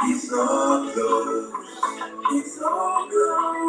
It's so close. It's so close.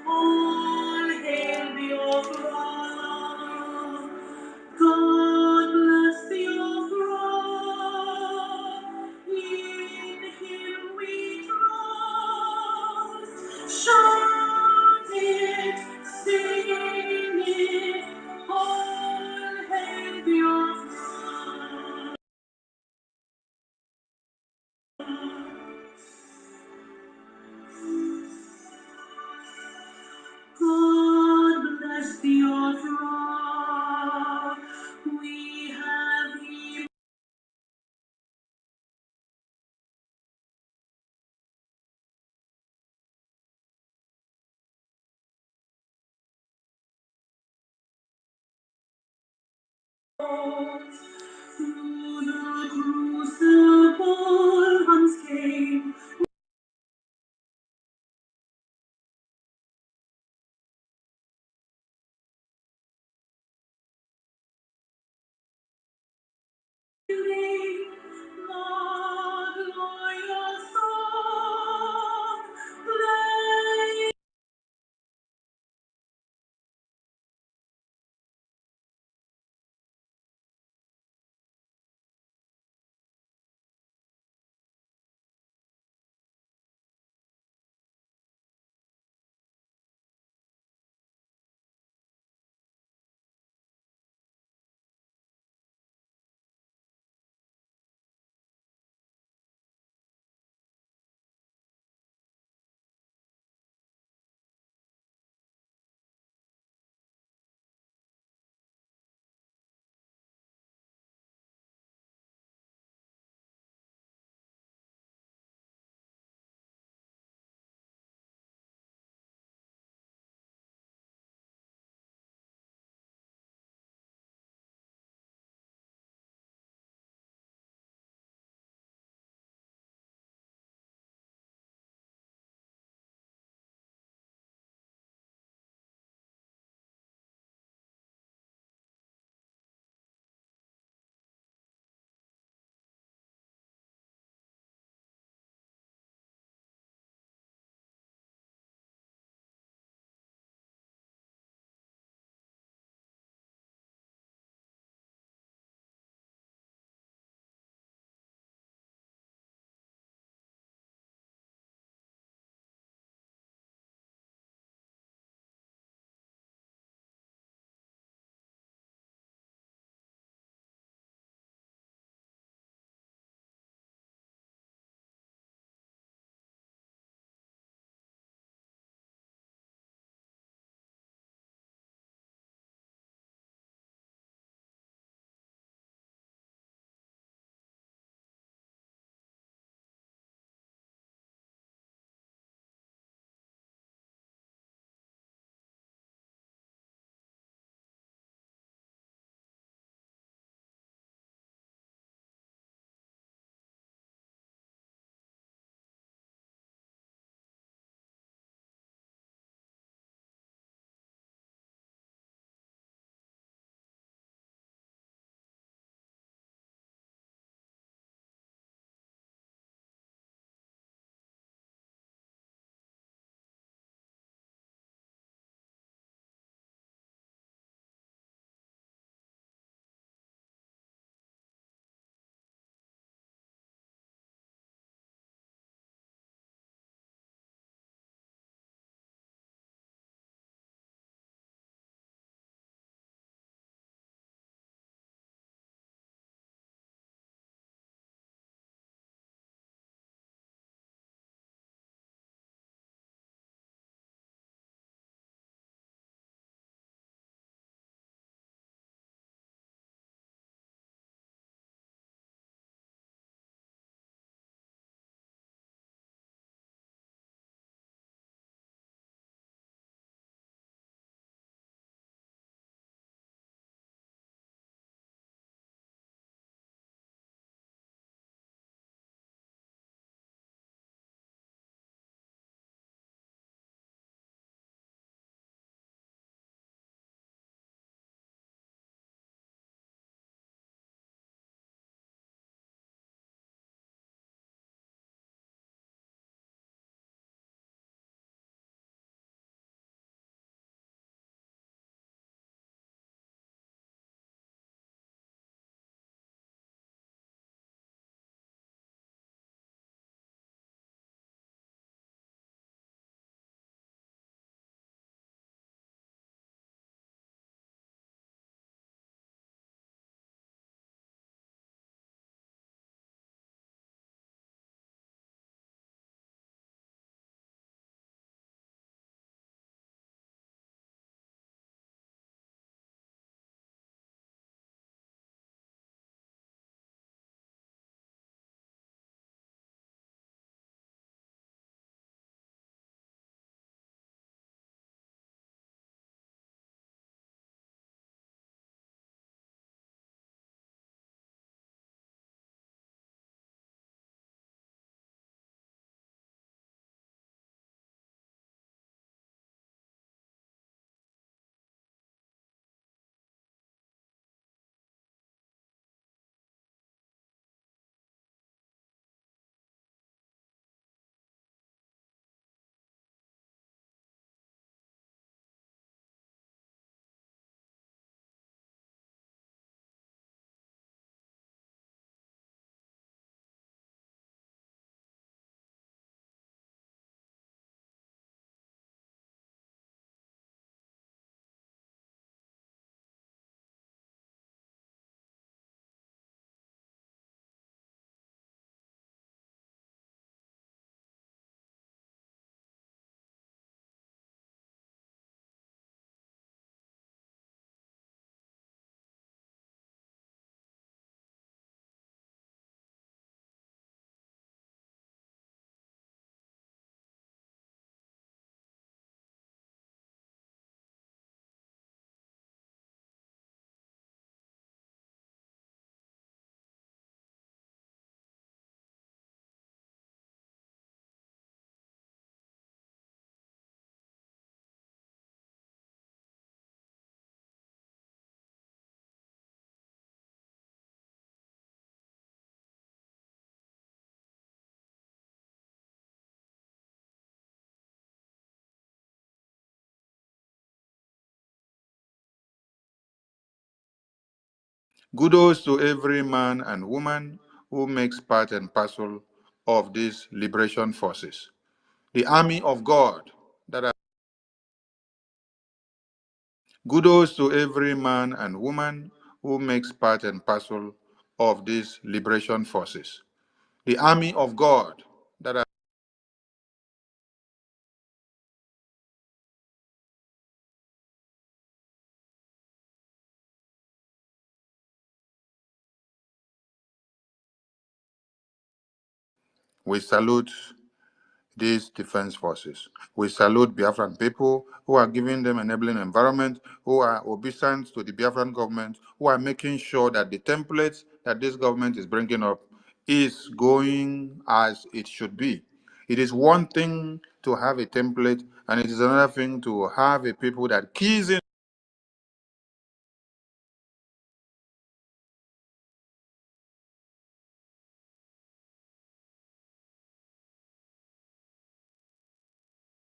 all hail the Okra. God bless the Okra. In Him we trust. Shout it, sing it, all hail the God bless the Okra. We have through the crucible unscathed. Lord, loyal song, play Kudos to every man and woman who makes part and parcel of these liberation forces, the army of God that are. Kudos to every man and woman who makes part and parcel of these liberation forces, the army of God that are. We salute these defense forces. We salute Biafran people who are giving them enabling environment, who are obedient to the Biafran government, who are making sure that the templates that this government is bringing up is going as it should be. It is one thing to have a template, and it is another thing to have a people that keys in.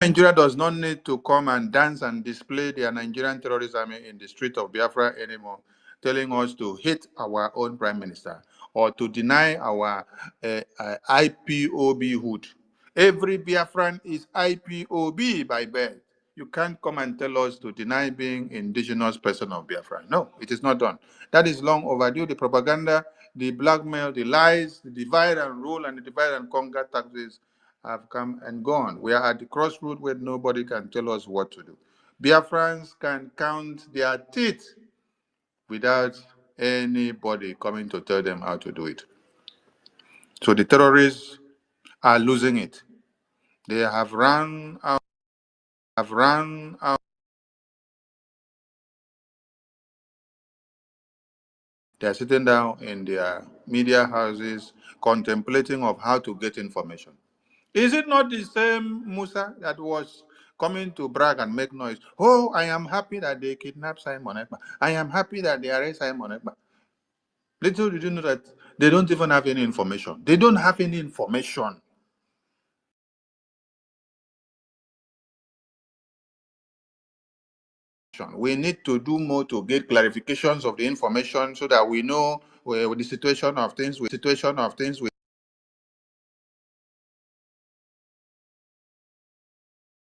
Nigeria does not need to come and dance and display their Nigerian terrorist army in the street of Biafra anymore, telling us to hate our own prime minister or to deny our IPOB hood. Every Biafran is IPOB by birth. You can't come and tell us to deny being indigenous person of Biafra. No, it is not done. That is long overdue. The propaganda, the blackmail, the lies, the divide and rule and the divide and conquer tactics have come and gone. We are at the crossroad where nobody can tell us what to do. Biafrans can count their teeth without anybody coming to tell them how to do it. So the terrorists are losing it. They have run out. Have run out. They are sitting down in their media houses contemplating of how to get information. Is it not the same Musa that was coming to brag and make noise? Oh, I am happy that they kidnapped Simon Ekpa. I am happy that they arrest Simon Ekpa. Little did you know that they don't even have any information. They don't have any information. We need to do more to get clarifications of the information so that we know the situation of things.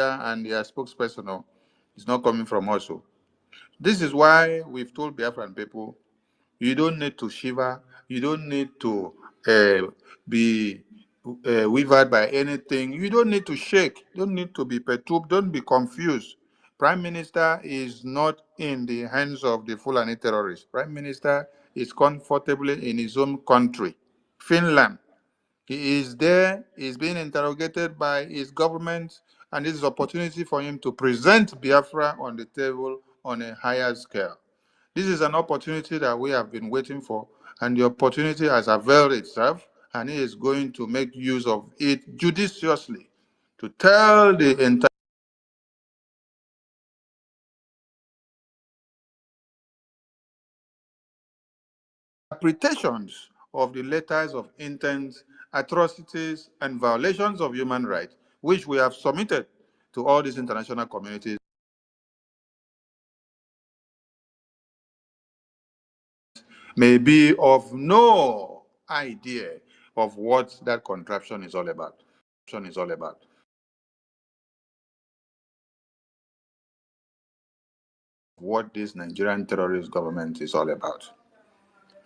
And their spokesperson is not coming from us. So this is why we've told Biafran people, you don't need to shiver. You don't need to be wavered by anything. You don't need to shake. You don't need to be perturbed. Don't be confused. Prime Minister is not in the hands of the Fulani terrorists. Prime Minister is comfortably in his own country, Finland. He is there. He's being interrogated by his government, and this is opportunity for him to present Biafra on the table on a higher scale. This is an opportunity that we have been waiting for, and the opportunity has availed itself, and he is going to make use of it judiciously to tell the interpretations of the letters of intent, atrocities, and violations of human rights, which we have submitted to all these international communities, may be of no idea of what that contraption is all about. What this Nigerian terrorist government is all about.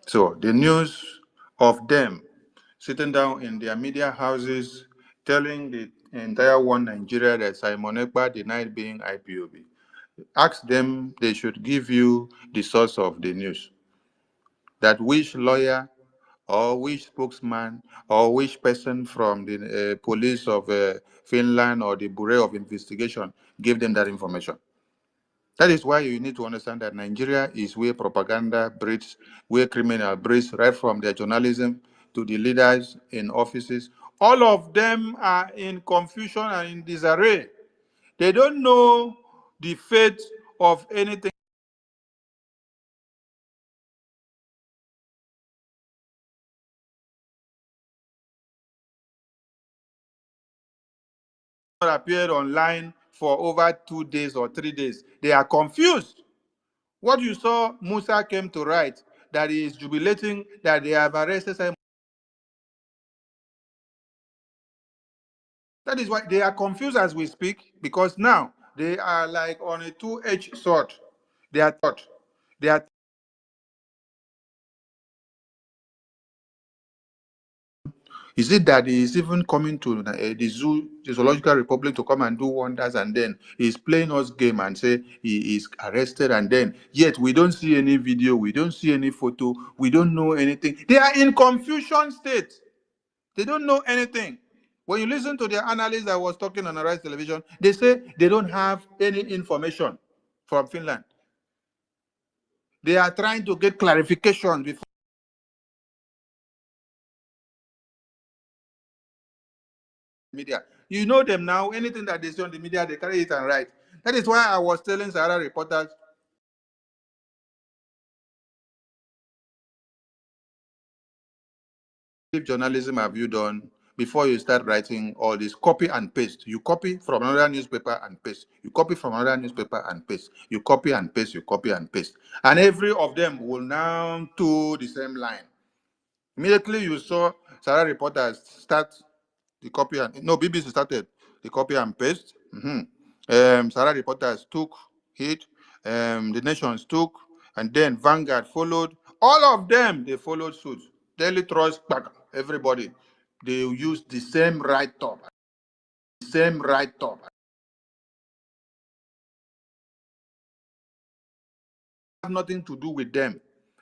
So the news of them sitting down in their media houses telling the entire one Nigeria that Simon Ekpa denied being IPOB. Ask them, they should give you the source of the news. That which lawyer or which spokesman or which person from the police of Finland or the Bureau of Investigation gave them that information. That is why you need to understand that Nigeria is where propaganda breeds, where criminal breeds, right from their journalism to the leaders in offices. All of them are in confusion and in disarray. They don't know the fate of anything that appeared online for over 2 days or 3 days. They are confused. What you saw Musa came to write, that is jubilating that they have arrested Simon. That is why they are confused as we speak, because now they are like on a two-edged sword. They are taught. They are. Is it that he is even coming to the zoo, the Zoological Republic, to come and do wonders, and then he's playing us game and say he is arrested, and then yet we don't see any video, we don't see any photo, we don't know anything. They are in confusion state. They don't know anything. When you listen to the analyst that was talking on Arise Television, they say they don't have any information from Finland. They are trying to get clarification before media. You know them now. Anything that they say on the media, they carry it and write. That is why I was telling Sarah reporters, if journalism have you done before you start writing all this? Copy and paste. You copy from another newspaper and paste. You copy from another newspaper and paste. You copy and paste. You copy and paste. And every of them will now to the same line. Immediately you saw Sarah reporters start the copy and no, BBC started the copy and paste. Sarah reporters took it. The Nations took, and then Vanguard followed. All of them they followed suit. Daily Trust, everybody they used the same write up, the same write up. Have nothing to do with them.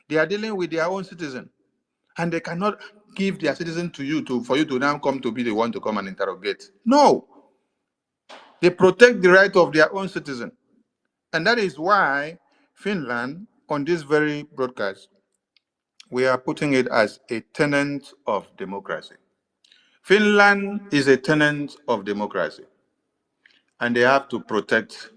They are dealing with their own citizen, and they cannot give their citizen to you for you to now come to be the one to come and interrogate. No, they protect the right of their own citizen. And that is why Finland, on this very broadcast, we are putting it as a tenant of democracy. Finland is a tenant of democracy, and they have to protect.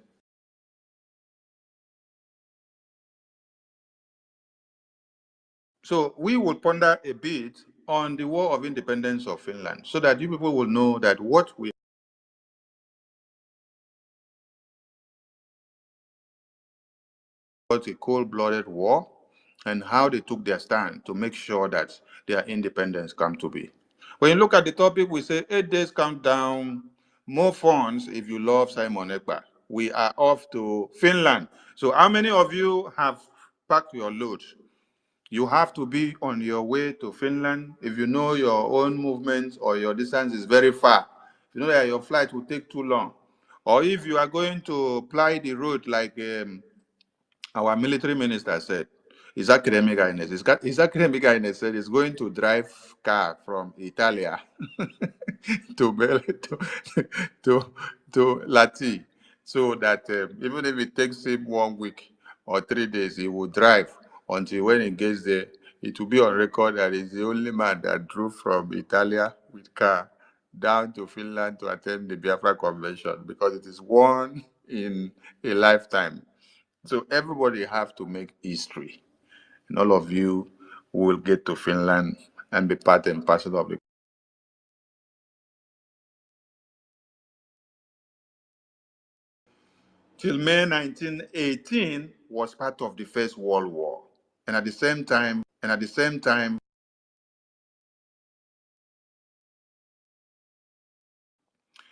So we will ponder a bit on the War of Independence of Finland, so that you people will know that what we fought a cold-blooded war, and how they took their stand to make sure that their independence come to be. When you look at the topic, we say 8 days countdown, more funds if you love Simon Ekpa. We are off to Finland. So how many of you have packed your load? You have to be on your way to Finland. If you know your own movement or your distance is very far, you know that your flight will take too long. Or if you are going to ply the road like our military minister said, His Academic Highness, His Academic Highness said he's going to drive car from Italia to, to, to Lati, so that even if it takes him 1 week or 3 days, he will drive until when he gets there, it will be on record that he's the only man that drove from Italia with car down to Finland to attend the Biafra Convention, because it is one in a lifetime. So everybody have to make history, and all of you will get to Finland and be part and parcel of it. Till May 1918 was part of the First World War, and at the same time,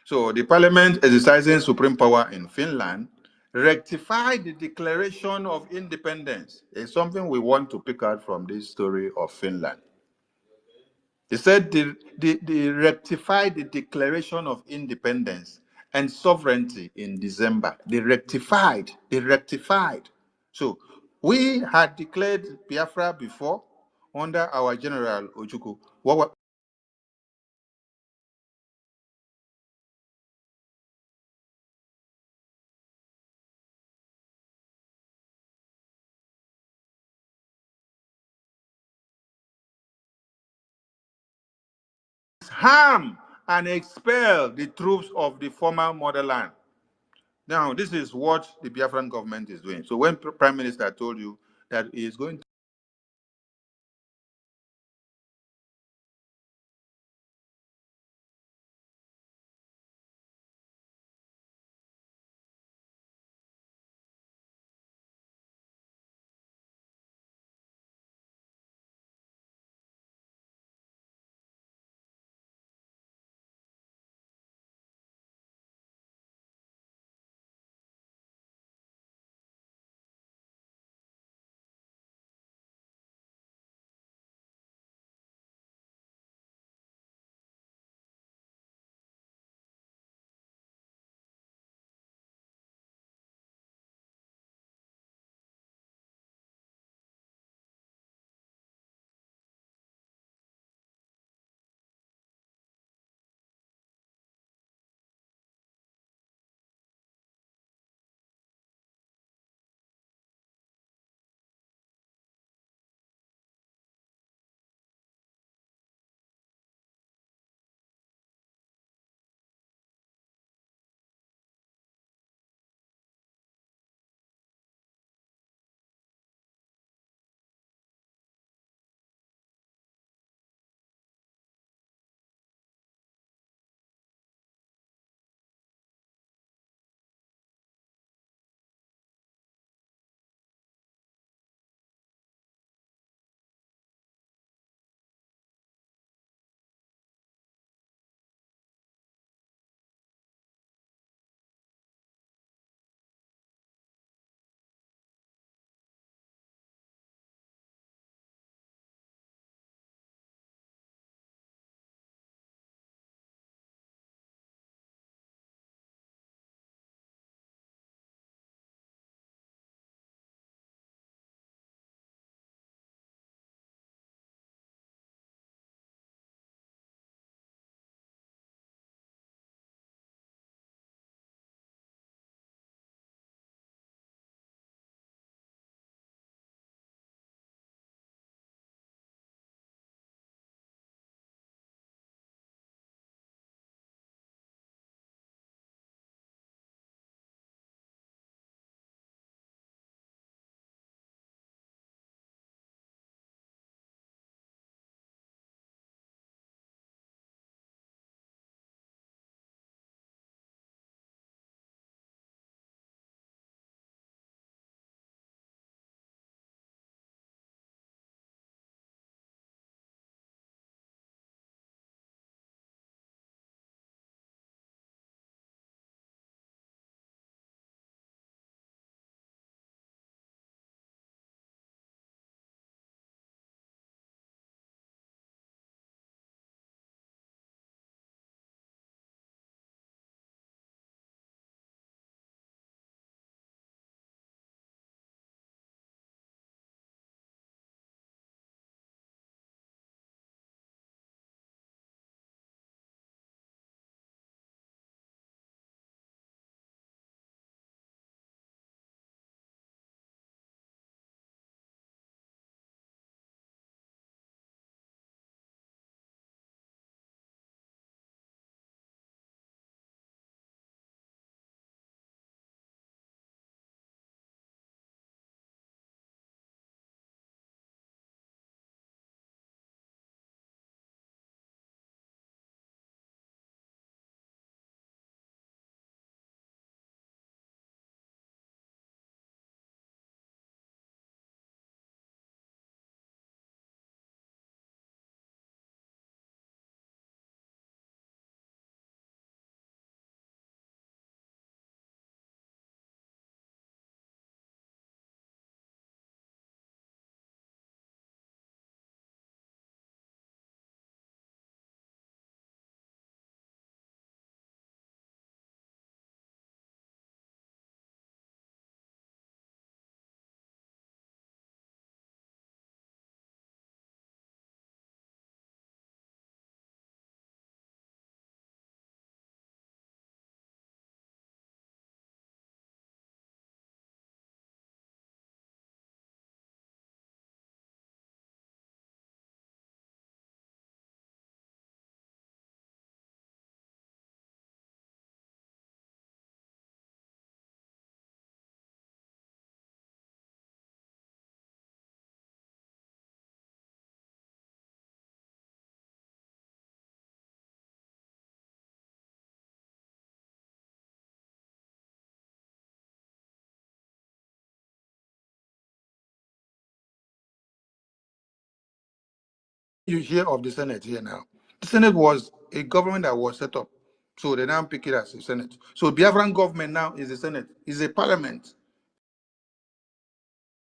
so the parliament exercising supreme power in Finland rectified the Declaration of Independence. It's something we want to pick out from this story of Finland. They said they rectified the Declaration of Independence and sovereignty in December. They rectified. They rectified. So we had declared Biafra before under our General Ojukwu. What was harm and expel the troops of the former motherland. Now, this is what the Biafran government is doing. So when Prime Minister told you that he is going to You hear of the Senate here now. The Senate was a government that was set up. So they now pick it as a Senate. So Biafran government now is a Senate, is a parliament.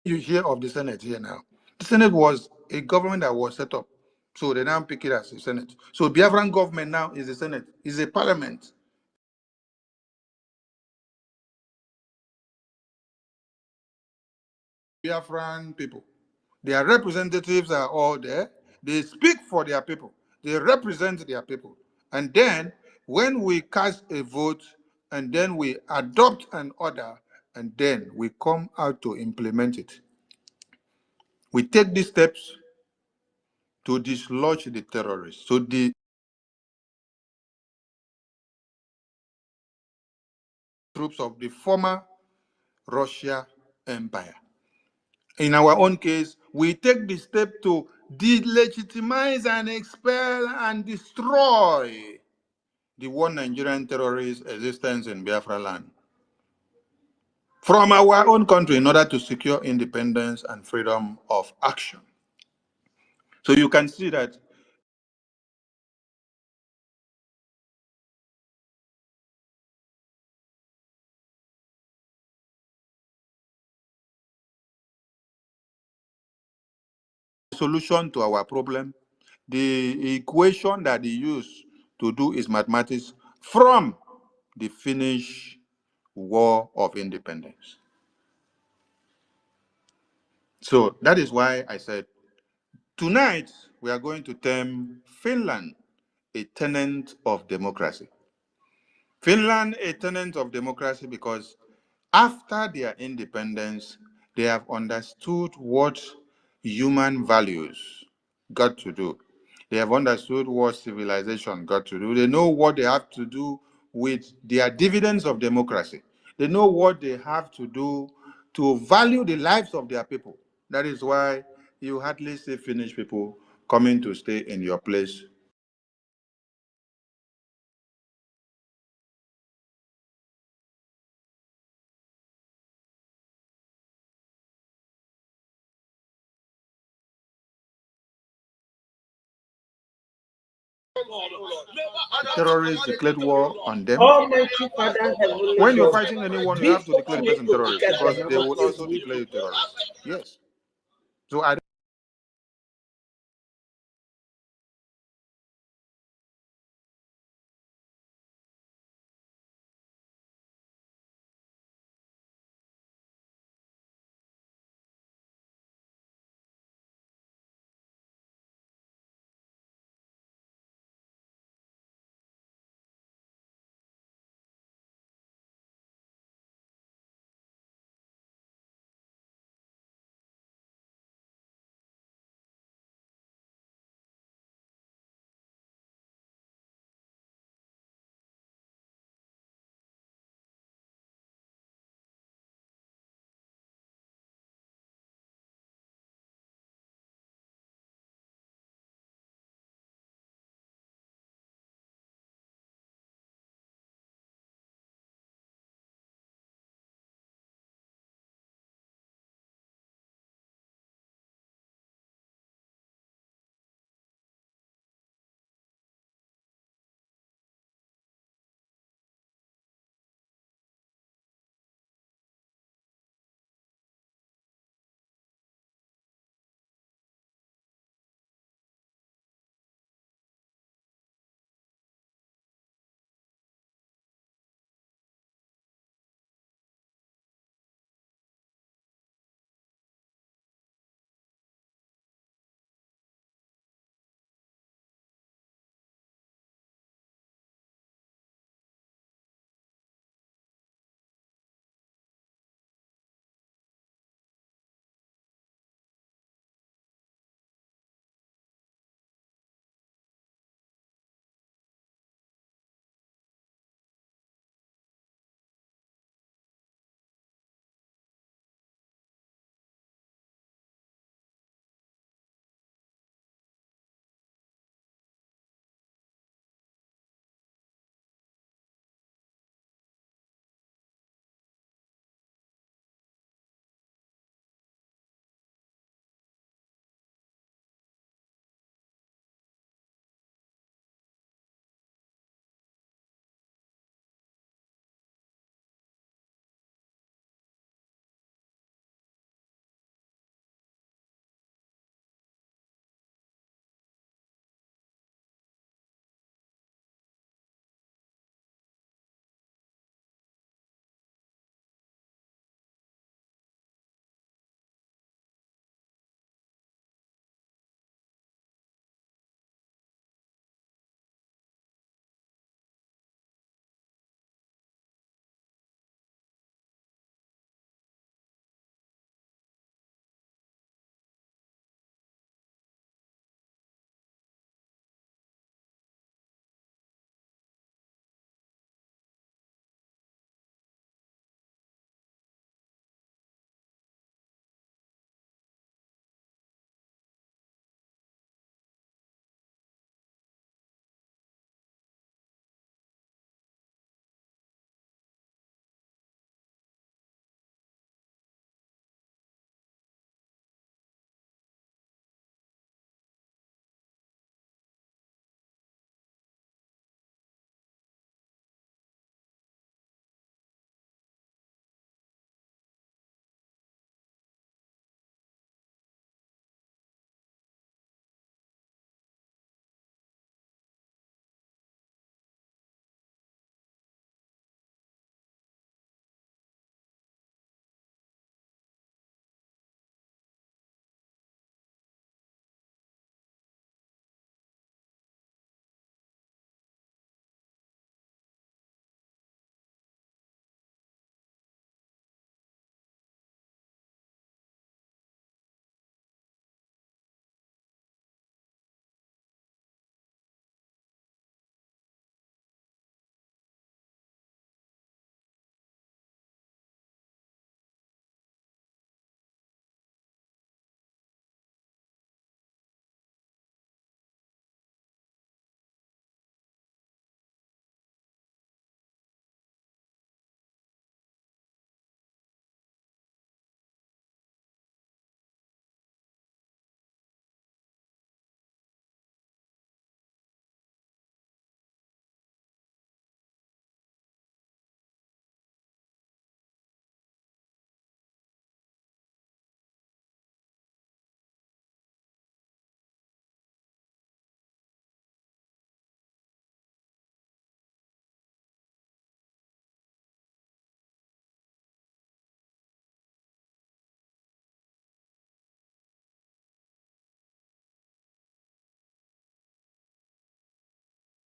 You hear of the Senate here now. The Senate was a government that was set up. So they now pick it as a Senate. So Biafran government now is a Senate, is a parliament. Biafran people. Their representatives are all there. They speak for their people. They represent their people. And then when we cast a vote and then we adopt an order and then we come out to implement it, we take these steps to dislodge the terrorists. So the troops of the former Russia Empire. In our own case, we take the step to delegitimize and expel and destroy the one Nigerian terrorist existence in Biafra land from our own country in order to secure independence and freedom of action. So you can see that the solution to our problem, the equation that they use to do is mathematics from the Finnish War of Independence. So that is why I said tonight we are going to term Finland a tenant of democracy. Finland a tenant of democracy because after their independence, they have understood what human values got to do. They have understood what civilization got to do. They know what they have to do with their dividends of democracy. They know what they have to do to value the lives of their people. That is why you hardly see Finnish people coming to stay in your place. Terrorists declared war on them. Almighty Father, Heavenly When you're God, fighting anyone, you have to declare before the we person could terrorist get the because they number will is also we declare you terrorist. Yes. So I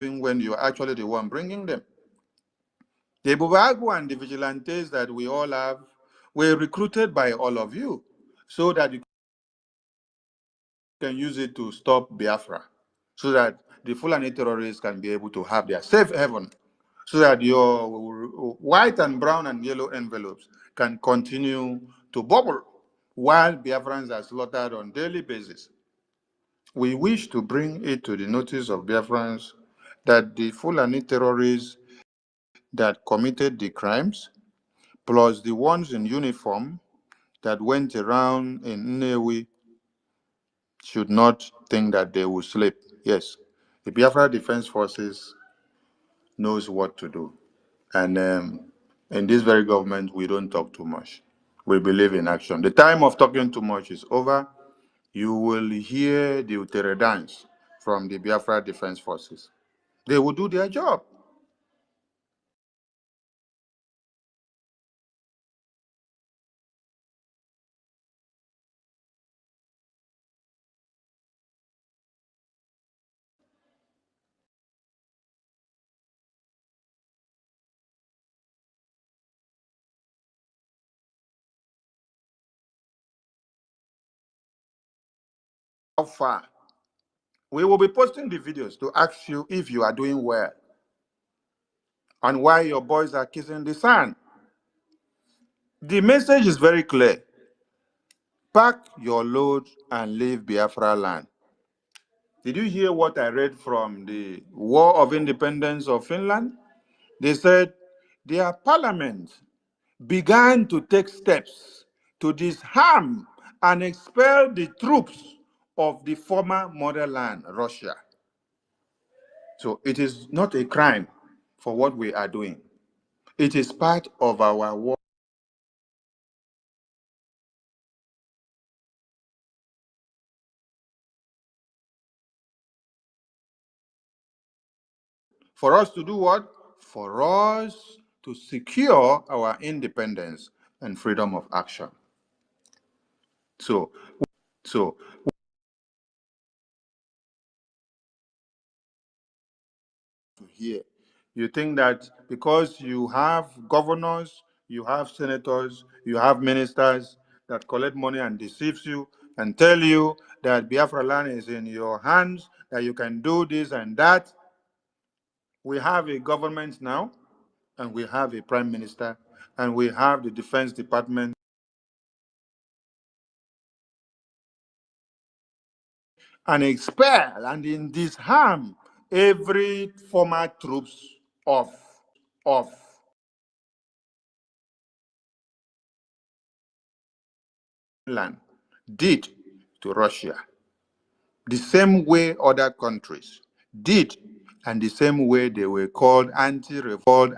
even when you're actually the one bringing them. The Bubagu and the vigilantes that we all have were recruited by all of you so that you can use it to stop Biafra, so that the Fulani terrorists can be able to have their safe haven, so that your white and brown and yellow envelopes can continue to bubble while Biafrans are slaughtered on daily basis. We wish to bring it to the notice of Biafrans that the Fulani terrorists that committed the crimes, plus the ones in uniform that went around in Nnewi, should not think that they will sleep. Yes, the Biafra Defense Forces knows what to do. And in this very government, we don't talk too much. We believe in action. The time of talking too much is over. You will hear the Utere dance from the Biafra Defense Forces. They will do their job. How far? We will be posting the videos to ask you if you are doing well and why your boys are kissing the sun. The message is very clear. Pack your load and leave Biafra land. Did you hear what I read from the War of Independence of Finland? They said their parliament began to take steps to disarm and expel the troops of the former motherland, Russia. So it is not a crime for what we are doing. It is part of our war for us to do what? For us to secure our independence and freedom of action. So, so here, you think that because you have governors, you have senators, you have ministers that collect money and deceives you and tell you that Biafra land is in your hands, that you can do this and that. We have a government now, and we have a prime minister, and we have the defense department and expel and in disarm every former troops of Finland did to Russia, the same way other countries did, and the same way they were called anti-revolt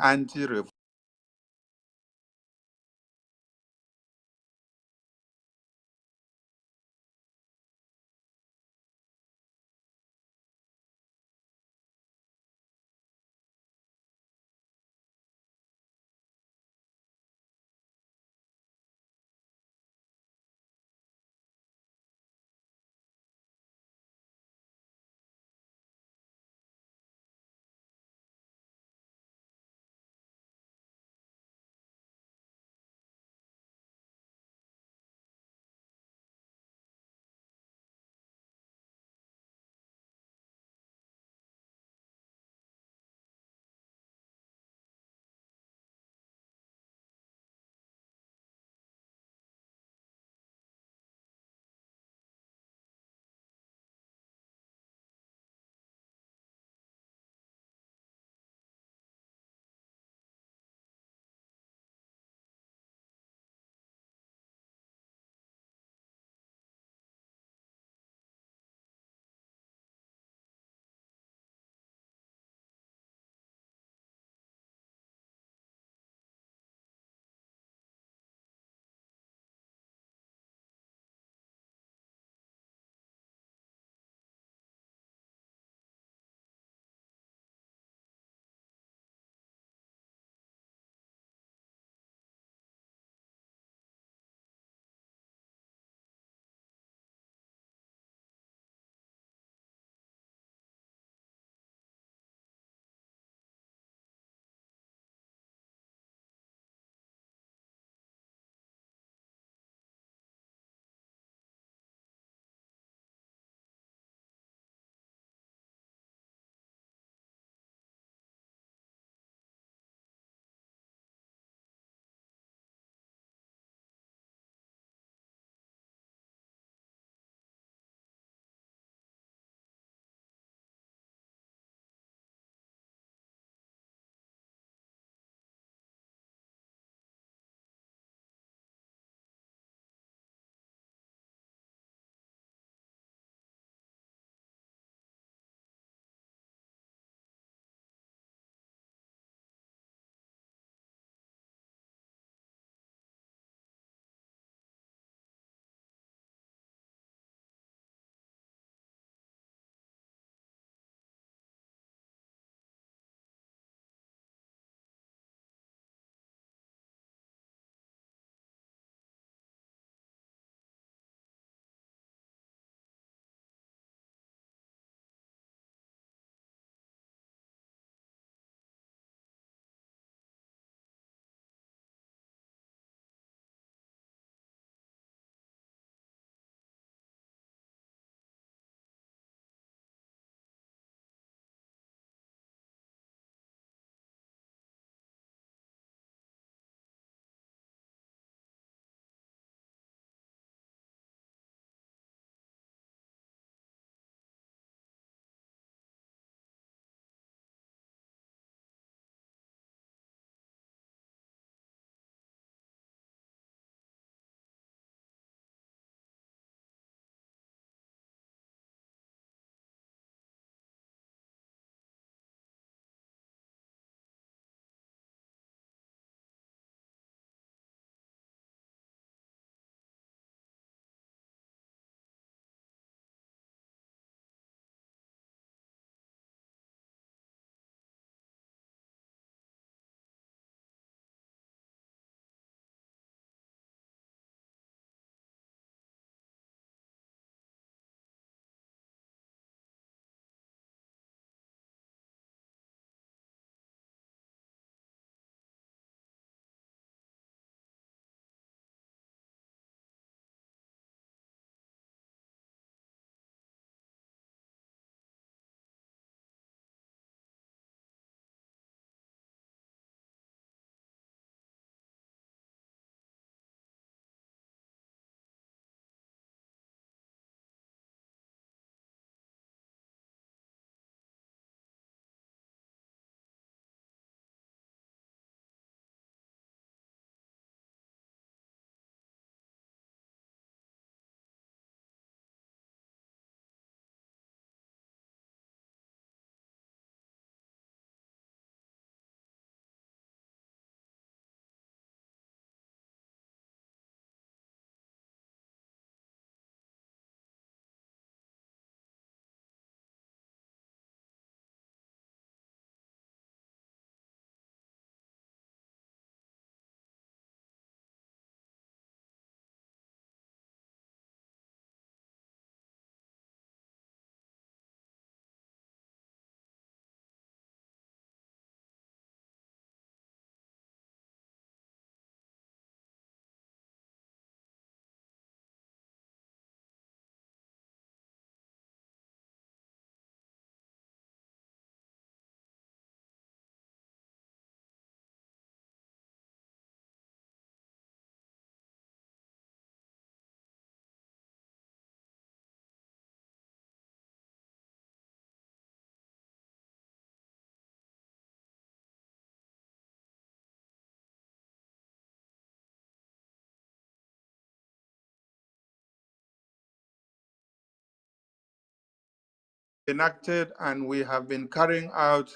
enacted and we have been carrying out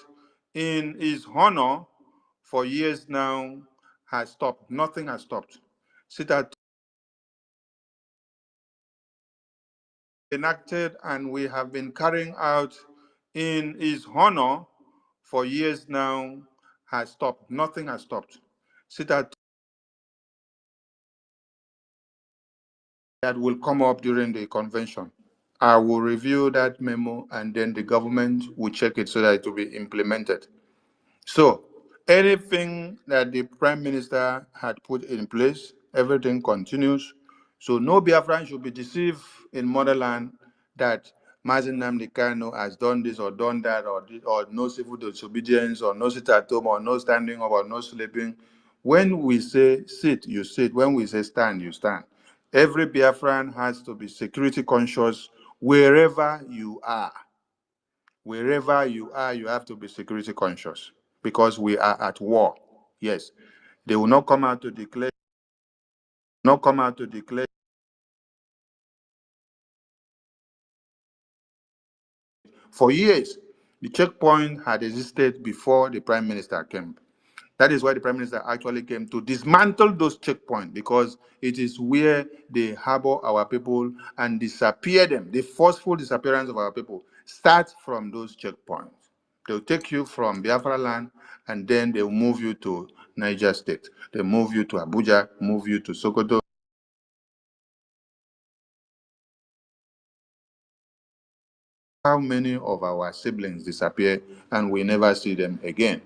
in his honor for years now has stopped. Nothing has stopped. Sit at enacted and we have been carrying out in his honor for years now has stopped. Nothing has stopped. Sit at that will come up during the convention. I will review that memo and then the government will check it so that it will be implemented. So anything that the Prime Minister had put in place, everything continues. So no Biafran should be deceived in motherland that Mazen Nnamdi Kanu has done this or done that, or no civil disobedience, or no sit at home, or no standing up, or no sleeping. When we say sit, you sit. When we say stand, you stand. Every Biafran has to be security conscious wherever you are. Wherever you are, you have to be security conscious because we are at war. Yes, they will not come out to declare, not come out to declare. For years, the checkpoint had existed before the prime minister came. That is why the prime minister actually came to dismantle those checkpoints because it is where they harbor our people and disappear them. The forceful disappearance of our people starts from those checkpoints. They'll take you from Biafra land and then they'll move you to Niger State. They move you to Abuja, move you to Sokoto. How many of our siblings disappear and we never see them again?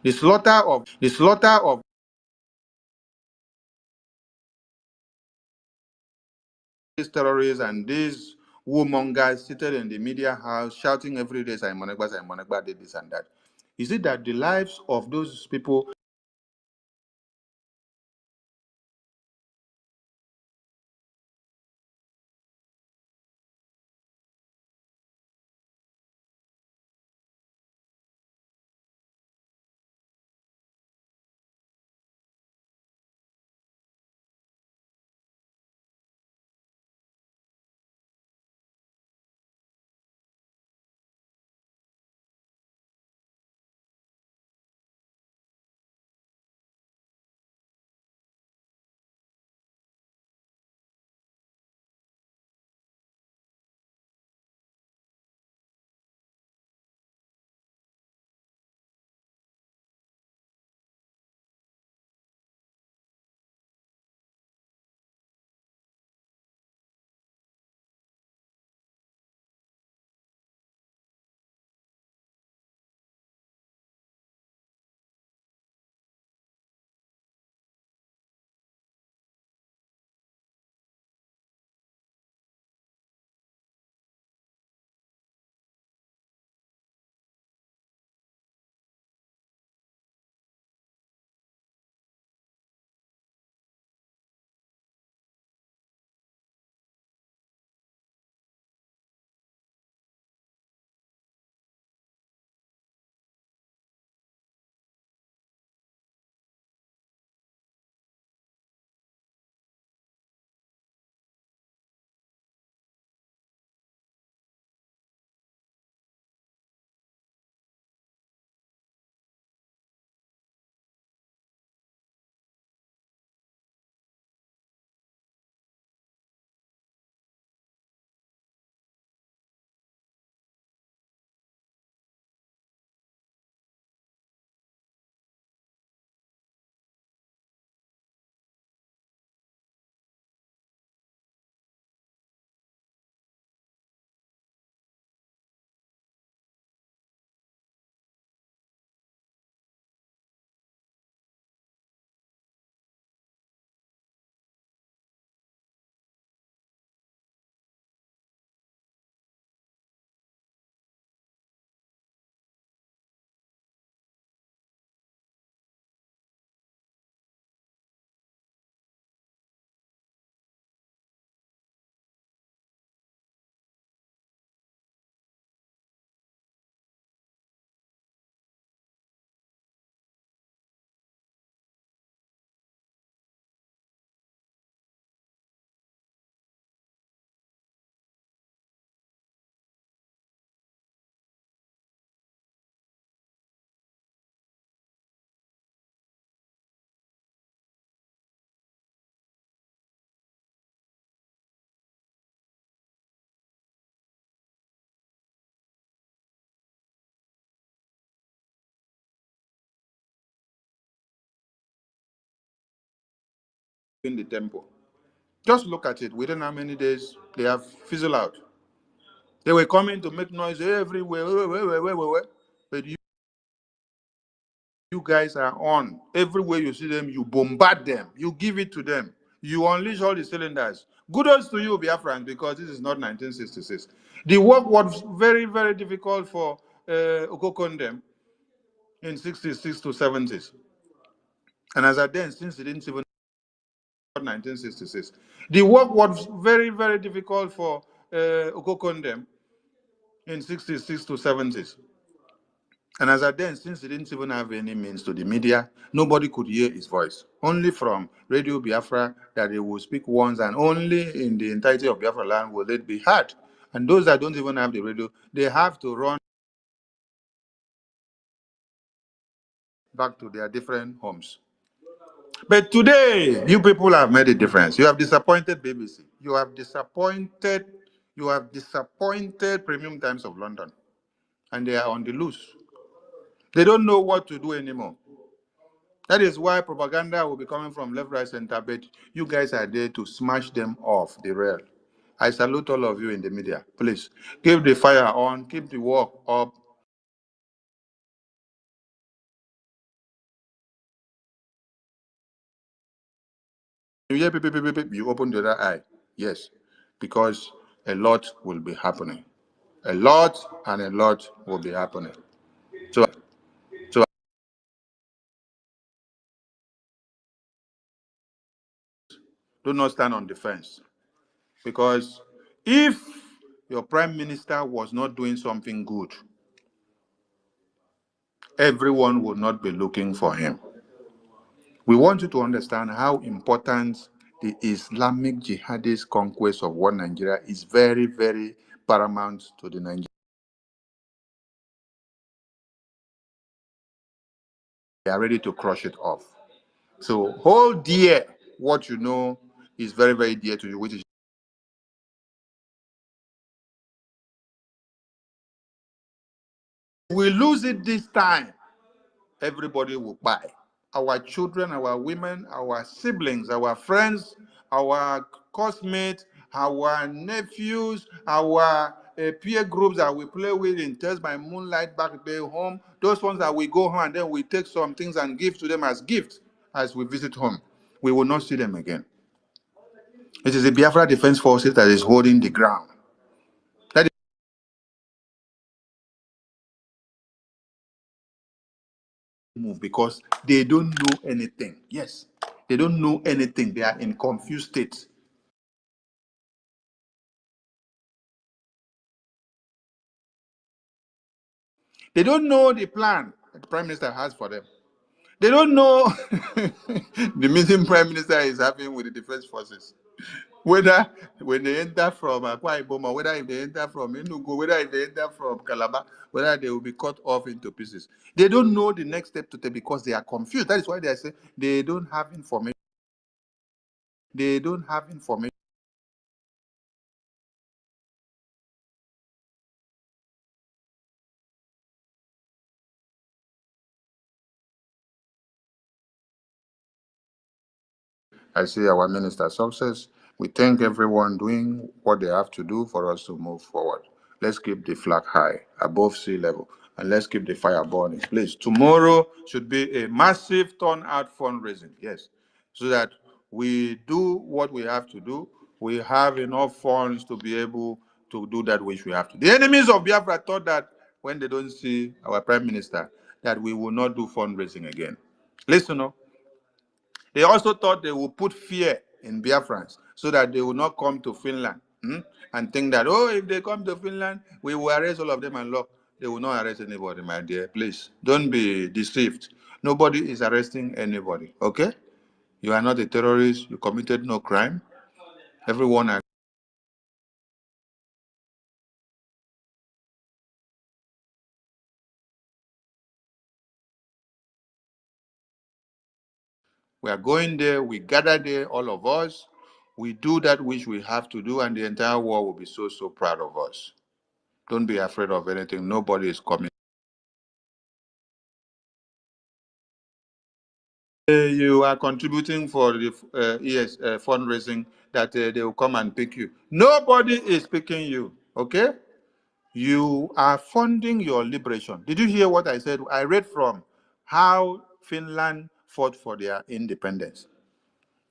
The slaughter of these terrorists and these warmongers seated in the media house shouting every day, Simon Ekpa did this and that. Is it that the lives of those people in the temple. Just look at it. Within how many days they have fizzled out. They were coming to make noise everywhere. But you guys are on. Everywhere you see them, you bombard them. You give it to them. You unleash all the cylinders. Kudos to you, Biafrans, because this is not 1966. The work was very, very difficult for Okokondem in 66 to 70s. And as at then, since it didn't even 1966, the work was very, very difficult for Okokondem in 66 to 70s. And as at then, since he didn't even have any means to the media, nobody could hear his voice. Only from Radio Biafra that he will speak once, and only in the entirety of Biafra land will it be heard. And those that don't even have the radio, they have to run back to their different homes. But today, you people have made a difference. You have disappointed BBC. You have disappointed Premium Times of London. And they are on the loose. They don't know what to do anymore. That is why propaganda will be coming from left, right, center, but you guys are there to smash them off the rail. I salute all of you in the media. Please, keep the fire on, keep the work up. You hear beep, beep, beep, beep, you open the other eye. Yes, because a lot will be happening. A lot and a lot will be happening. So do not stand on the fence. Because if your prime minister was not doing something good, everyone would not be looking for him. We want you to understand how important the Islamic jihadist conquest of one Nigeria is very, very paramount to the Nigerians. They are ready to crush it off. So hold dear what you know is very, very dear to you, which is we lose it this time, everybody will buy. Our children, our women, our siblings, our friends, our classmates, our nephews, our peer groups that we play with in Test by Moonlight back there home, those ones that we go home and then we take some things and give to them as gifts as we visit home. We will not see them again. It is the Biafra Defense Forces that is holding the ground. That is move because they don't know anything. Yes, they don't know anything. They are in confused states. They don't know the plan that the prime minister has for them. They don't know the meeting prime minister is having with the defense forces. Whether when they enter from Akwa Ibom, or whether if they enter from Enugu, whether if they enter from Calabar, whether they will be cut off into pieces. They don't know the next step to take because they are confused. That is why they say they don't have information. They don't have information. I see our minister success. We thank everyone doing what they have to do for us to move forward. Let's keep the flag high above sea level and let's keep the fire burning. Please, tomorrow should be a massive turnout fundraising. Yes, so that we do what we have to do. We have enough funds to be able to do that which we have to. The enemies of Biafra thought that when they don't see our prime minister, that we will not do fundraising again. Listen up. They also thought they would put fear in Biafrans so that they will not come to Finland and think that, oh, if they come to Finland, we will arrest all of them and lock. They will not arrest anybody, my dear. Please, don't be deceived. Nobody is arresting anybody, okay? You are not a terrorist. You committed no crime. Everyone are. We are going there. We gather there, all of us. We do that which we have to do, and the entire world will be so, so proud of us. Don't be afraid of anything. Nobody is coming. You are contributing for the fundraising that they will come and pick you. Nobody is picking you, okay? You are funding your liberation. Did you hear what I said? I read from how Finland fought for their independence.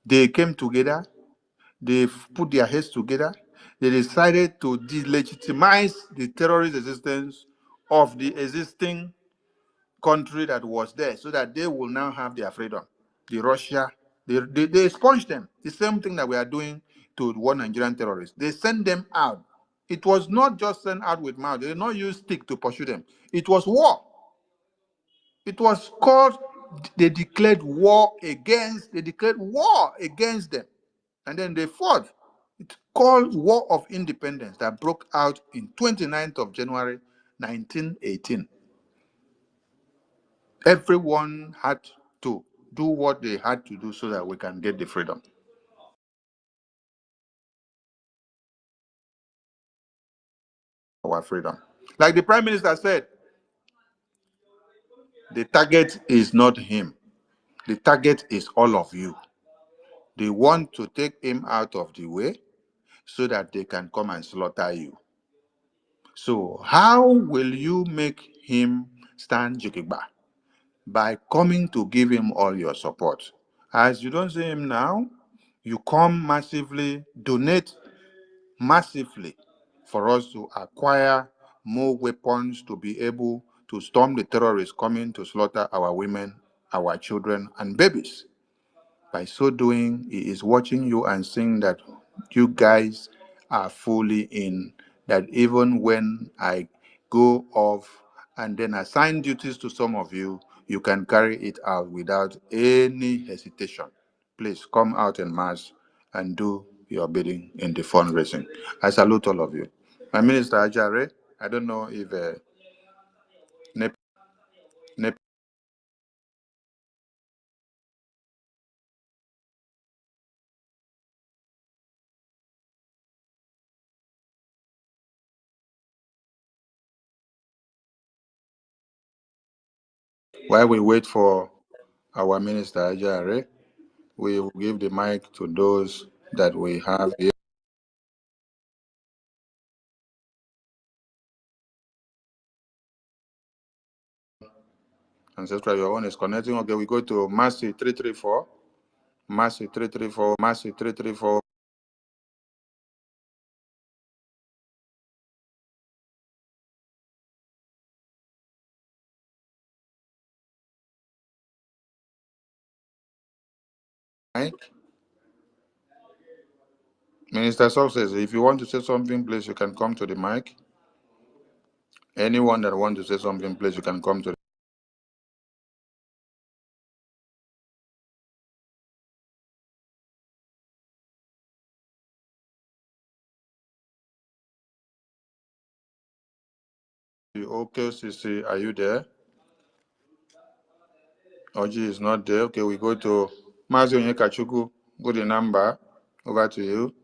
They came together, they put their heads together, they decided to delegitimize the terrorist existence of the existing country that was there so that they will now have their freedom. The Russia, they expunged them. The same thing that we are doing to one Nigerian terrorists. They sent them out. It was not just sent out with mouth. They did not use stick to pursue them. It was war. It was called, they declared war against them. And then they fought. It's called War of Independence that broke out in 29th of January 1918. Everyone had to do what they had to do so that we can get the freedom. Our freedom. Like the Prime Minister said, the target is not him. The target is all of you. They want to take him out of the way so that they can come and slaughter you. So, how will you make him stand Jukigba? By coming to give him all your support. As you don't see him now, you come massively, donate massively for us to acquire more weapons to be able to storm the terrorists coming to slaughter our women, our children, and babies. By so doing, he is watching you and seeing that you guys are fully in, that even when I go off and then assign duties to some of you, you can carry it out without any hesitation. Please come out en masse and do your bidding in the fundraising. I salute all of you. My Minister Ajare, I don't know if NEP, while we wait for our Minister Ajare, we will give the mic to those that we have here. Ancestral, your own is connecting. Okay, we go to Mercy 334. Mercy 334. Mercy 334. Mike. Minister Success, if you want to say something, please, you can come to the mic. Anyone that wants to say something, please, you can come to the Okay, Sisi, are you there? Oji is not there. Okay, we go to Mazi Onyekachuku. Good number. Over to you.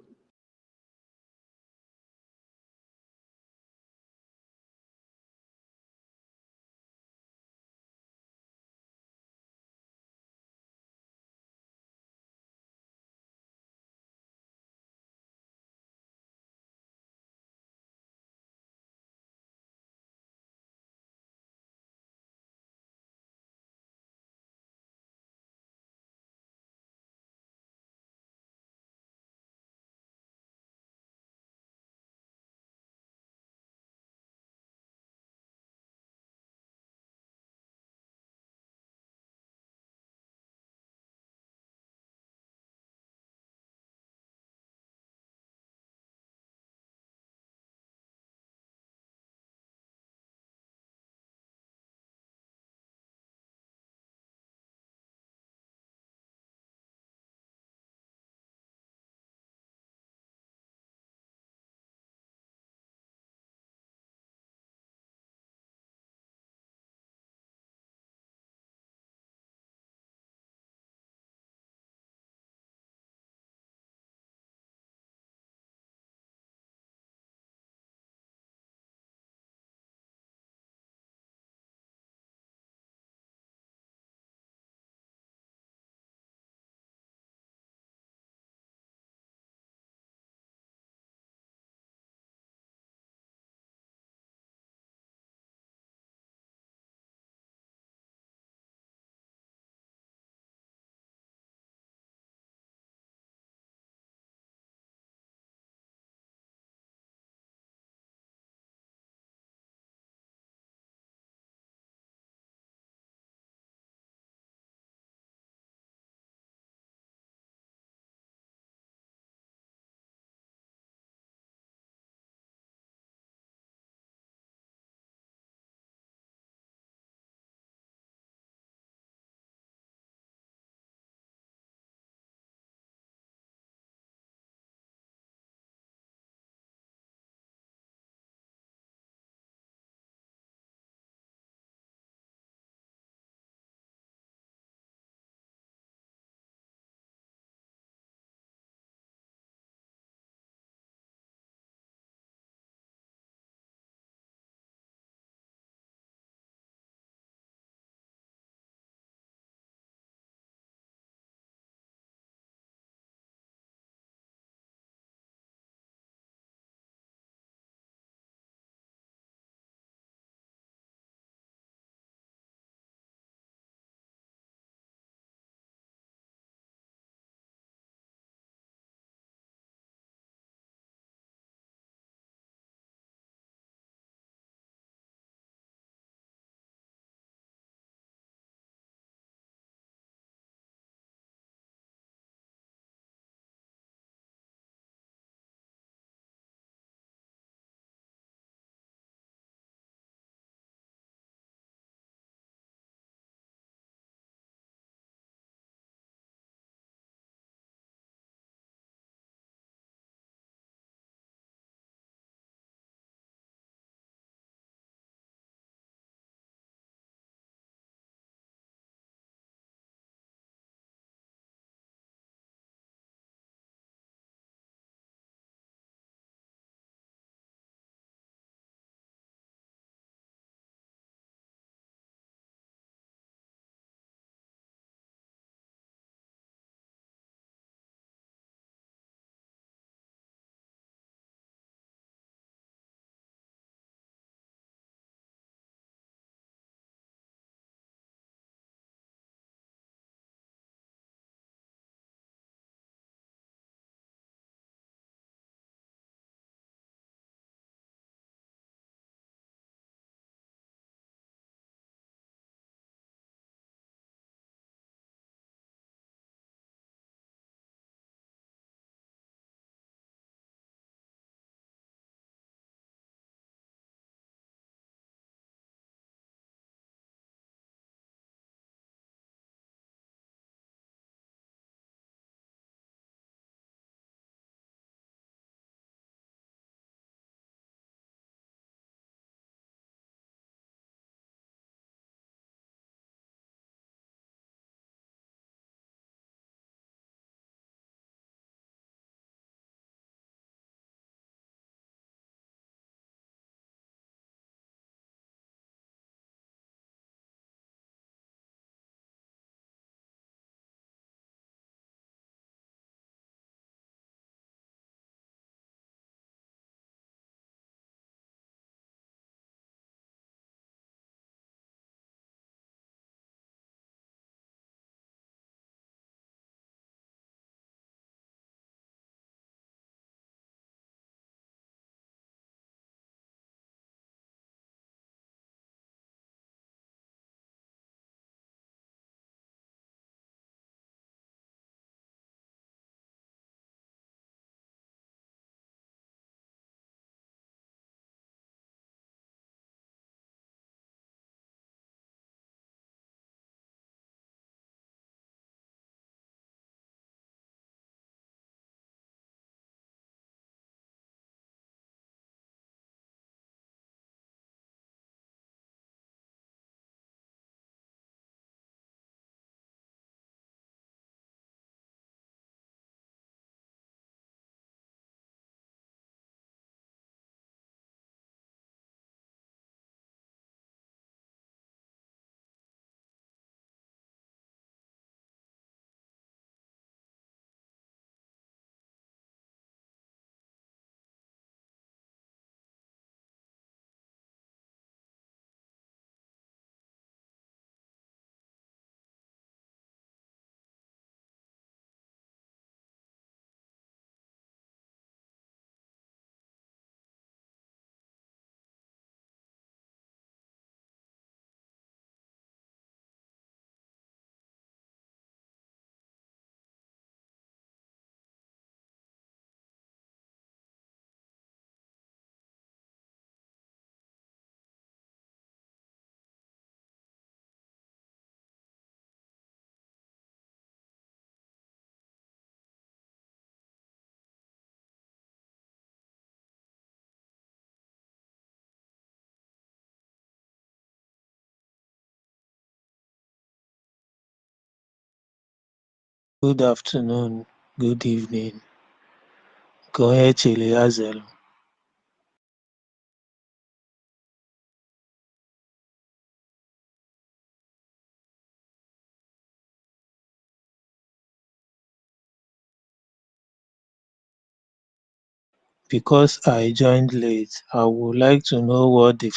Good afternoon, good evening. Kohe Chile Because I joined late, I would like to know what the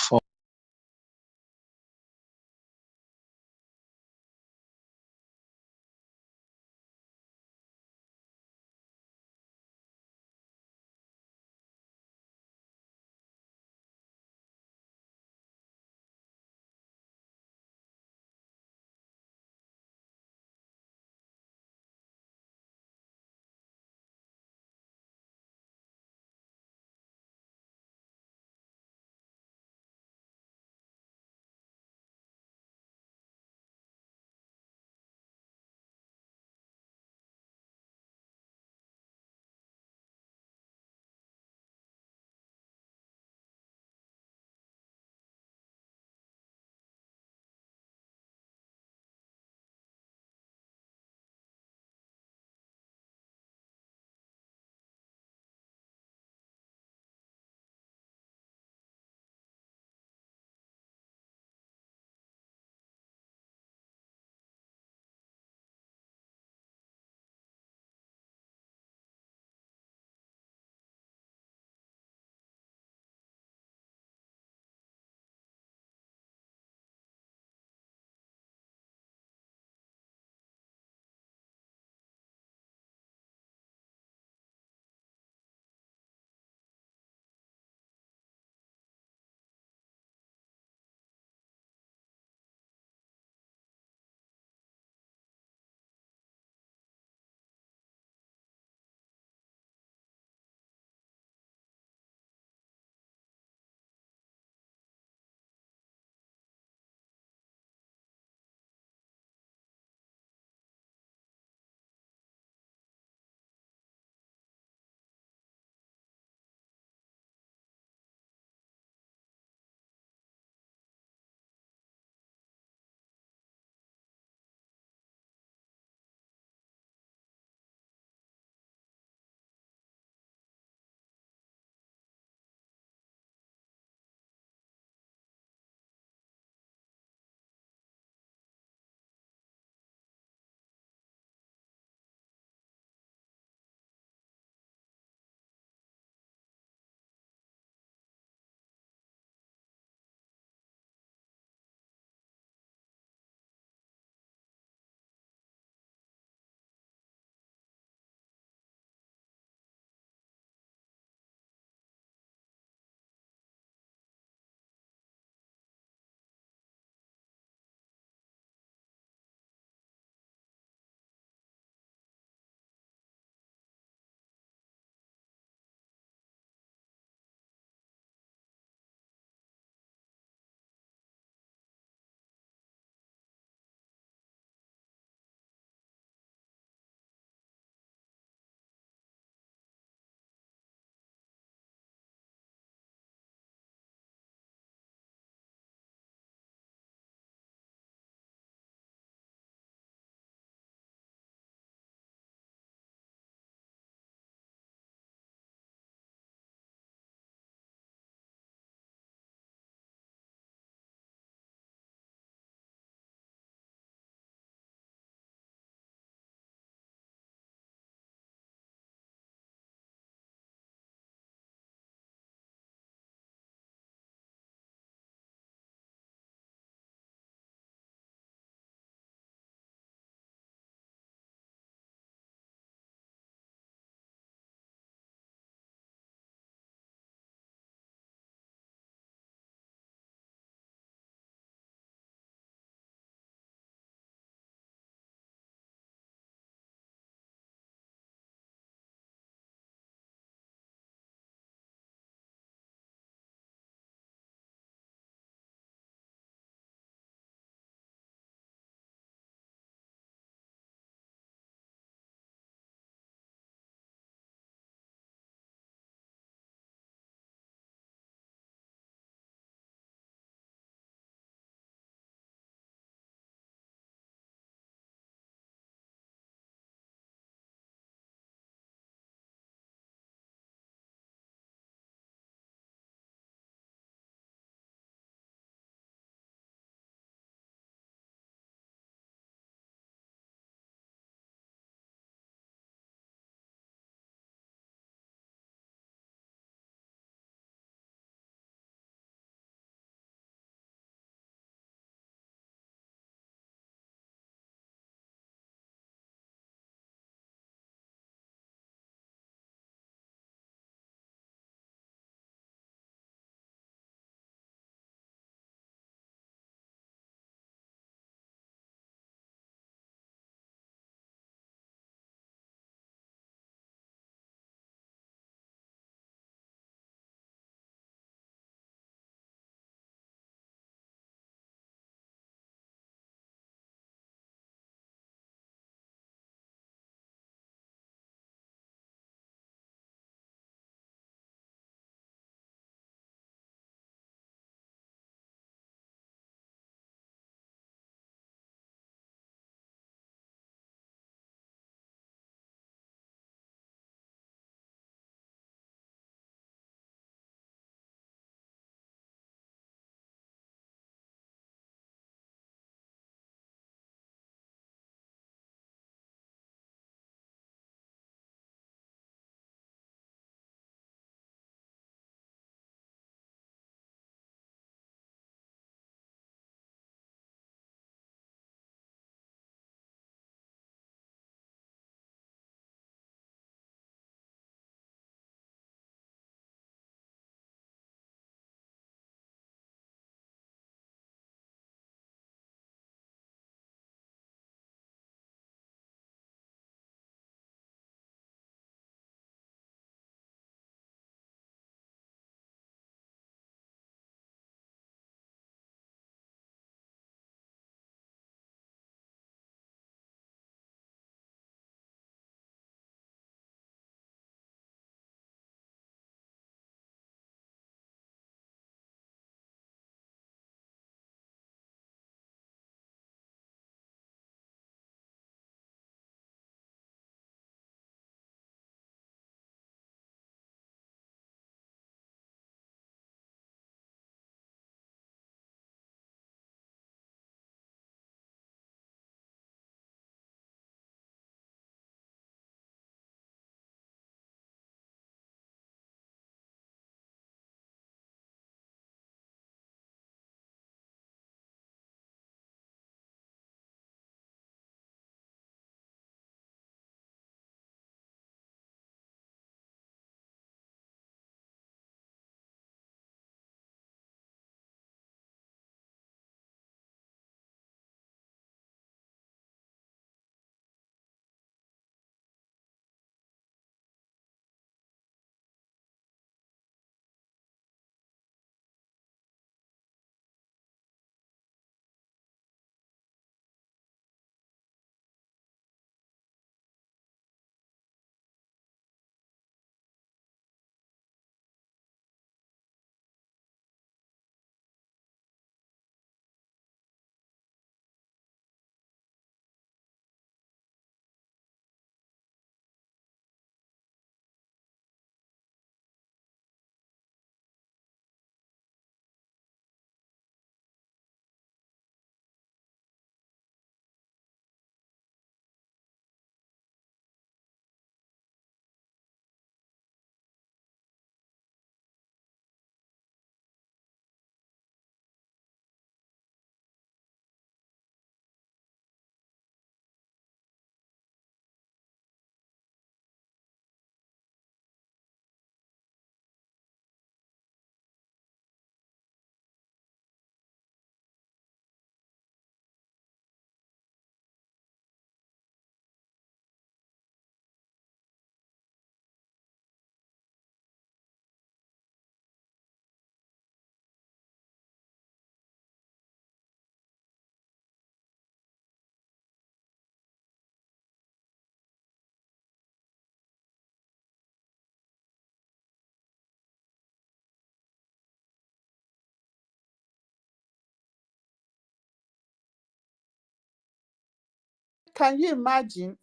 can you imagine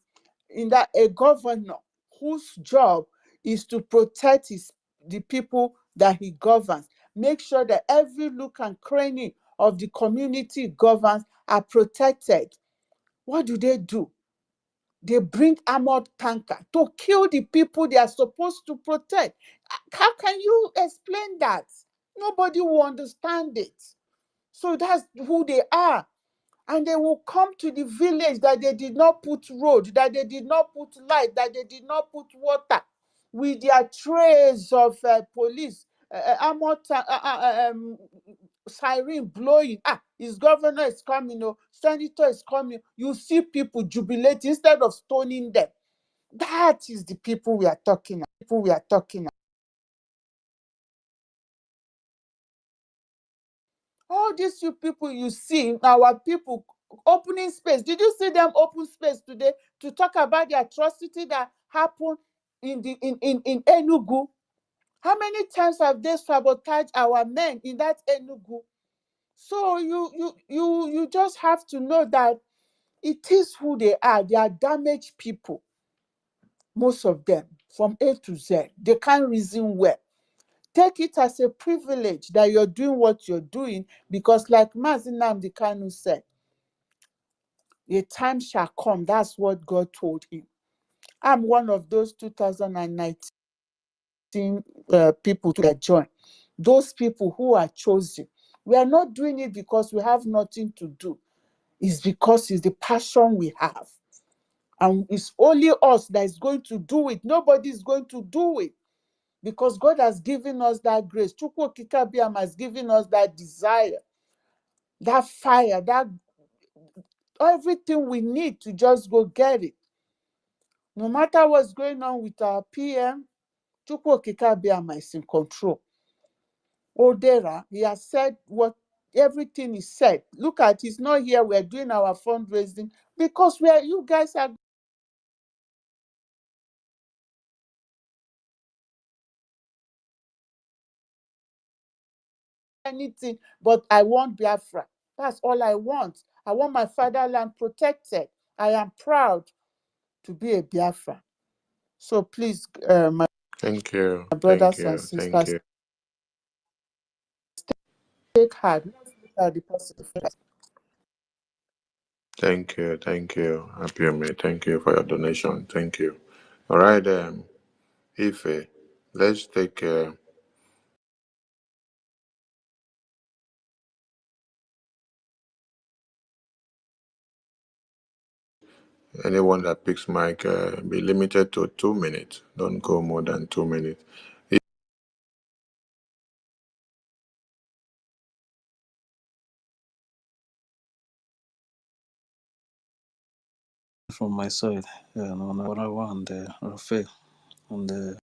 in that a governor whose job is to protect the people that he governs, make sure that every look and cranny of the community he governs are protected? What do? They bring armored tanker to kill the people they are supposed to protect. How can you explain that? Nobody will understand it. So that's who they are. And they will come to the village that they did not put road, that they did not put light, that they did not put water, with their trays of police, siren blowing. His governor is coming, senator is coming. You see people jubilate instead of stoning them. That is the people we are talking about. All these you people you see, our people opening space. Did you see them open space today to talk about the atrocity that happened in Enugu? How many times have they sabotaged our men in that Enugu? So you just have to know that it is who they are. They are damaged people, most of them, from A to Z. They can't reason well. Take it as a privilege that you're doing what you're doing, because like Mazi Nnamdi Kanu said, a time shall come. That's what God told him. I'm one of those 2019 people to join. Those people who are chosen. We are not doing it because we have nothing to do. It's because it's the passion we have. And it's only us that is going to do it. Nobody is going to do it. Because God has given us that grace. Chukwu Okike has given us that desire, that fire, that everything we need to just go get it. No matter what's going on with our PM, Chukwu Okike is in control. Odera, he has said what everything is said. Look at, he's not here. We're doing our fundraising because you guys are anything, but I want Biafra. That's all I want. I want my fatherland protected. I am proud to be a Biafra. So please, my Thank you. Thank brothers and you. Thank sisters, you. take heart. Let's look at the positive. Thank you. Thank you. Appiome. Thank you for your donation. Thank you. All right, Ife, let's take anyone that picks mic, be limited to 2 minutes. Don't go more than 2 minutes. From my side, Warawa and Rafael and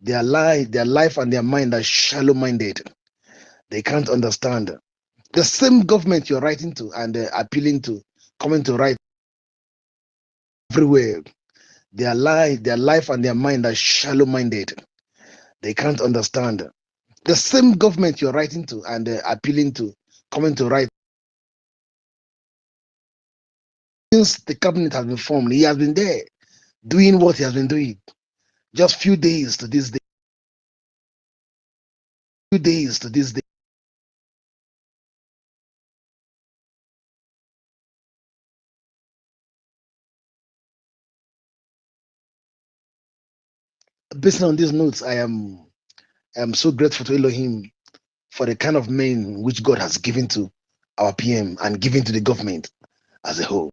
Their life and their mind are shallow-minded. They can't understand. The same government you're writing to and appealing to, coming to write everywhere. Their life and their mind are shallow-minded. They can't understand. The same government you're writing to and appealing to, coming to write. Since the cabinet has been formed, he has been there doing what he has been doing. Just few days to this day. Few days to this day. Based on these notes, I am so grateful to Elohim for the kind of men which God has given to our PM and given to the government as a whole.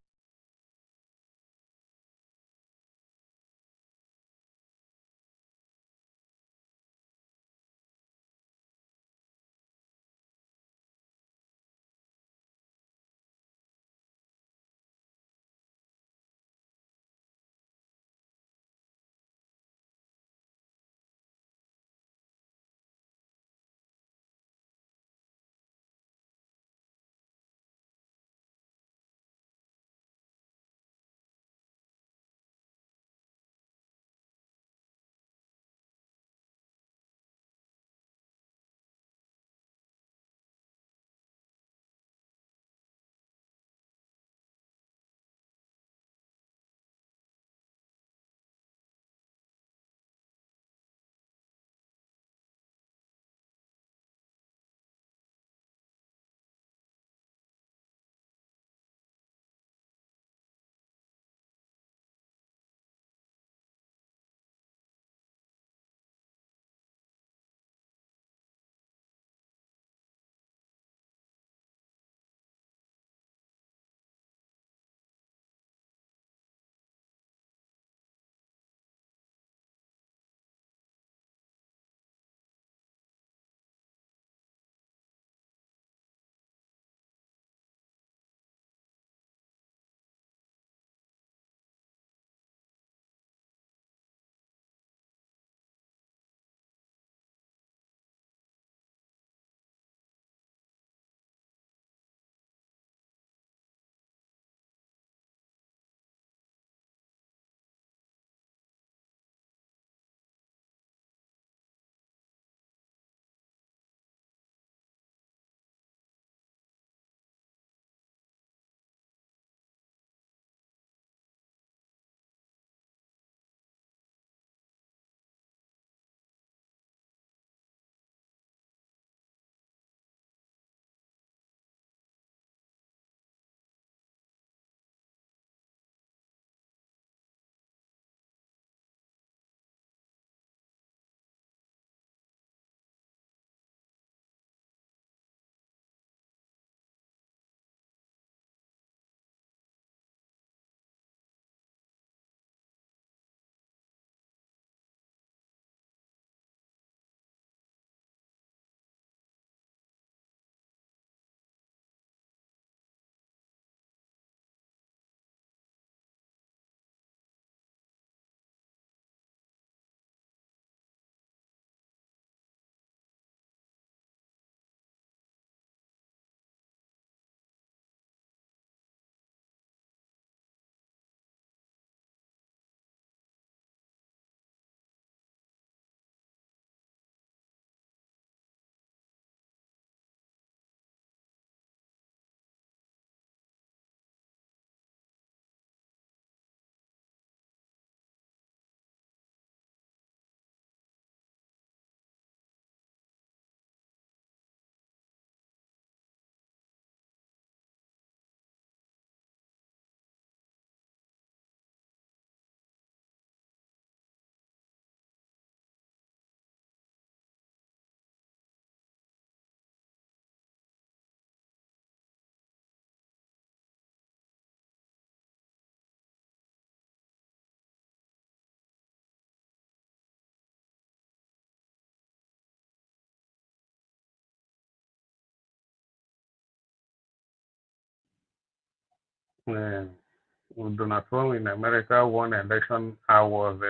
Donald Trump in America won election, I was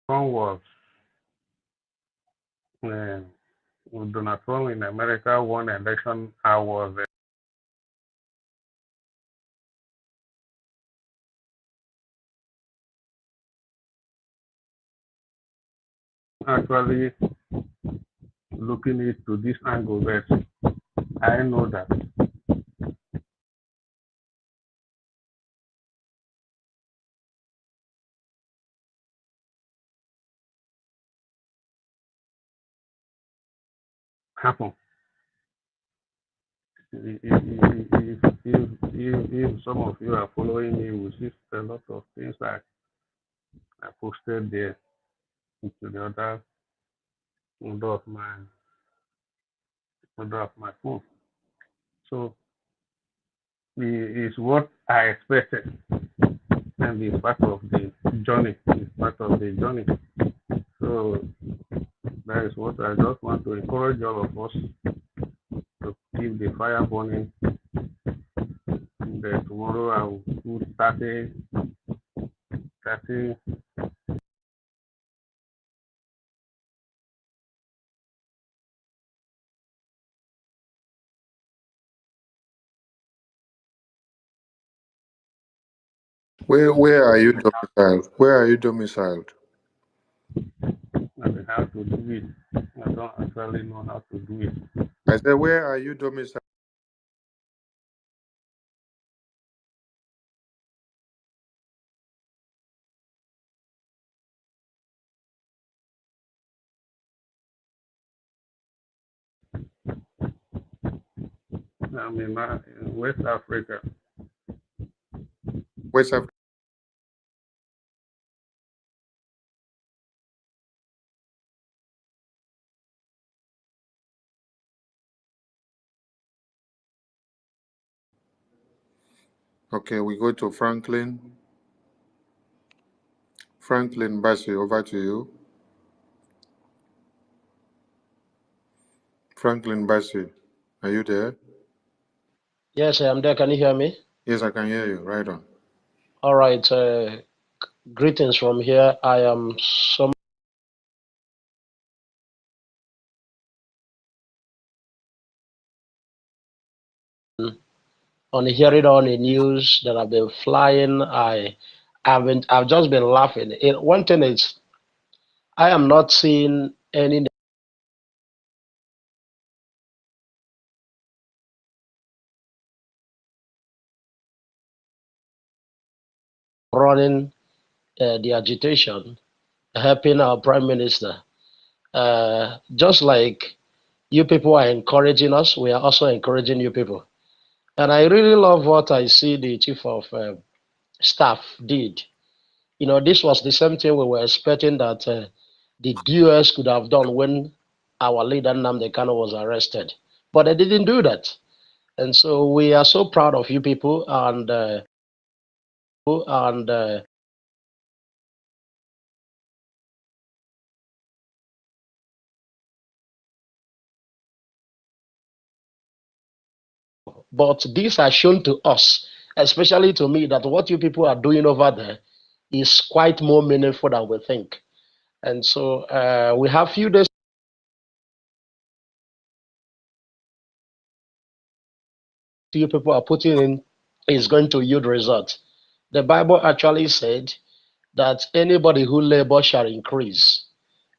Trump was uh, with Donald Trump in America won election, I was actually looking into this angle that I know that happen. If some of you are following me, we see a lot of things that I posted there into the other window of my phone. So it's what I expected, and it's part of the journey. It's part of the journey. So that is what I just want to encourage all of us to keep the fire burning. And tomorrow I will do 30. Where are you domiciled? Where are you domiciled? And how to do it. I don't actually know how to do it. I said, where are you domiciled? I'm in West Africa. West Africa. Okay, we go to Franklin. Franklin Bassi, over to you. Franklin Bassi, are you there? Yes, I am there. Can you hear me? Yes, I can hear you. Right on. All right. Greetings from here. I am some on hearing on the news that have been flying. I've just been laughing. One thing is, I am not seeing any running the agitation, helping our prime minister. Just like you people are encouraging us, we are also encouraging you people. And I really love what I see the chief of staff did. You know, this was the same thing we were expecting that the DOS could have done when our leader Nnamdi Kanu was arrested, but they didn't do that. And so we are so proud of you people, and but these are shown to us, especially to me, that what you people are doing over there is quite more meaningful than we think. And so we have few days you people are putting in is going to yield results. The Bible actually said that anybody who labor shall increase.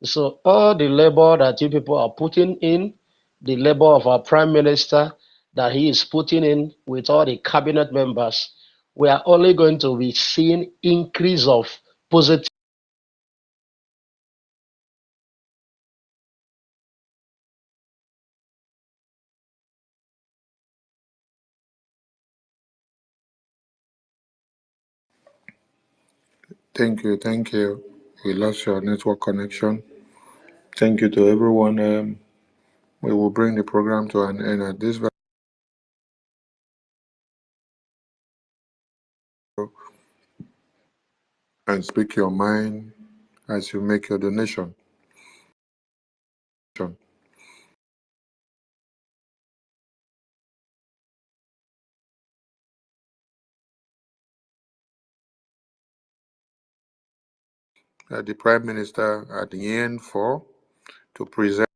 So all the labor that you people are putting in, the labor of our prime minister that he is putting in with all the cabinet members, we are only going to be seeing increase of positive. Thank you. Thank you. We lost your network connection. Thank you to everyone. We will bring the program to an end at this value and speak your mind as you make your donation. the Prime Minister at the end for to present